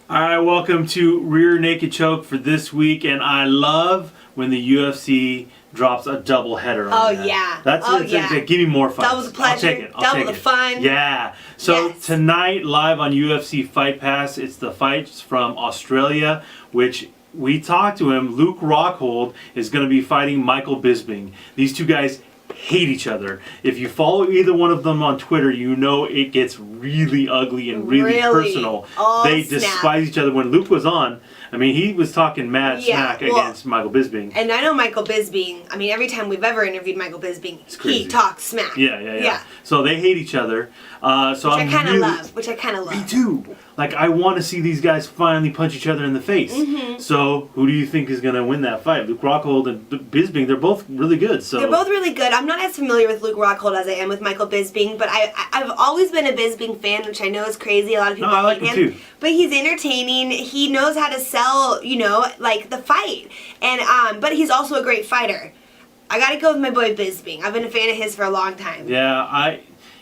Alright, welcome to Rear Naked Choke for this week, and I love when the UFC drops a double header on that. Yeah. That's give me more fun. Double the pleasure, I'll take it. double the fun. Yeah. So yes. Tonight, live on UFC Fight Pass, it's the fights from Australia, which we talked to him. Luke Rockhold is going to be fighting Michael Bisping. These two guys hate each other. If you follow either one of them on Twitter, you know it gets really ugly and really personal. Oh, they despise each other. When Luke was on, I mean, he was talking mad smack against Michael Bisping. And I know Michael Bisping, I mean, every time we've ever interviewed Michael Bisping, he talks smack. Yeah. So they hate each other. Which I kind of love. Me too. Like, I want to see these guys finally punch each other in the face. Mm-hmm. So, who do you think is going to win that fight? Luke Rockhold and Bisping, they're both really good. So they're both really good. I'm not as familiar with Luke Rockhold as I am with Michael Bisping, but I've always been a Bisping fan, which I know is crazy. A lot of people I like hate him too. But he's entertaining. He knows how to sell, like the fight. And but he's also a great fighter. I got to go with my boy Bisping. I've been a fan of his for a long time. Yeah,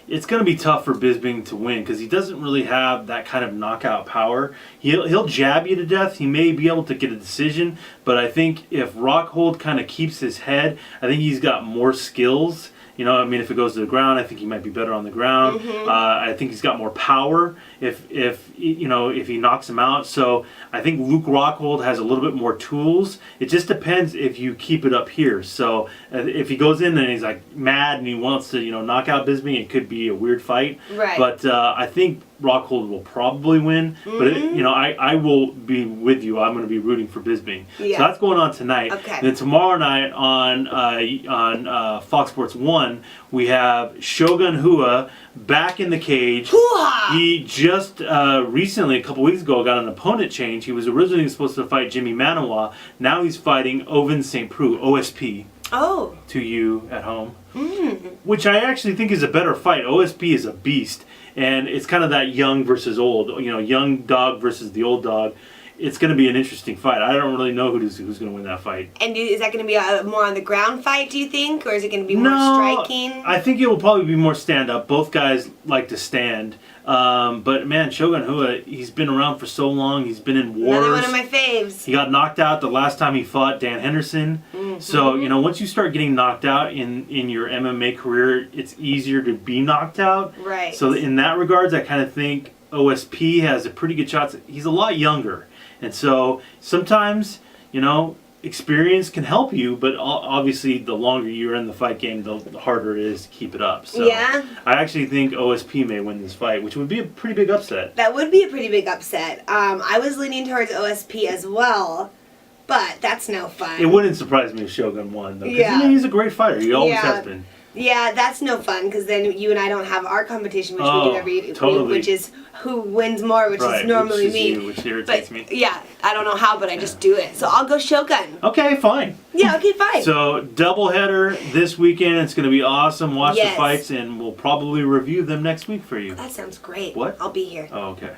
it's going to be tough for Bisping to win because he doesn't really have that kind of knockout power. He'll jab you to death. He may be able to get a decision, but I think if Rockhold kind of keeps his head, I think he's got more skills. I mean, if it goes to the ground, I think he might be better on the ground. Mm-hmm. I think he's got more power if he knocks him out. So I think Luke Rockhold has a little bit more tools. It just depends if you keep it up here. So if he goes in and he's like mad and he wants to knock out Bisping, it could be a weird fight. Right. But I think Rockhold will probably win. Mm-hmm. But I will be with you. I'm going to be rooting for Bisping. Yeah. So that's going on tonight. Okay. And then tomorrow night on Fox Sports 1, we have Shogun Rua back in the cage. Hoo-ha! He just recently, a couple weeks ago, got an opponent change. He was originally supposed to fight Jimmy Manawa. Now he's fighting Ovince St. Preux, OSP. Oh. To you at home. Mm. Which I actually think is a better fight. OSP is a beast. And it's kind of that young versus old. Young dog versus the old dog. It's going to be an interesting fight. I don't really know who's going to win that fight. And is that going to be a more on the ground fight, do you think? Or is it going to be more striking? I think it will probably be more stand-up. Both guys like to stand. But, man, Shogun Rua, he's been around for so long. He's been in wars. Another one of my faves. He got knocked out the last time he fought Dan Henderson. Mm-hmm. So, once you start getting knocked out in your MMA career, it's easier to be knocked out. Right. So, in that regards, I kind of think OSP has a pretty good shot. He's a lot younger. And so sometimes, experience can help you, but obviously the longer you're in the fight game, the harder it is to keep it up. So yeah. I actually think OSP may win this fight, which would be a pretty big upset. That would be a pretty big upset. I was leaning towards OSP as well, but that's no fun. It wouldn't surprise me if Shogun won, though. Yeah. He's a great fighter. He always has been. Yeah, that's no fun because then you and I don't have our competition, which we do every week, which is who wins more, which is normally me. Which irritates me. Yeah, I don't know how, but I just do it. So I'll go Shogun. Okay, fine. Yeah, okay, fine. So doubleheader this weekend. It's going to be awesome. Watch the fights, and we'll probably review them next week for you. That sounds great. What? I'll be here. Oh, okay.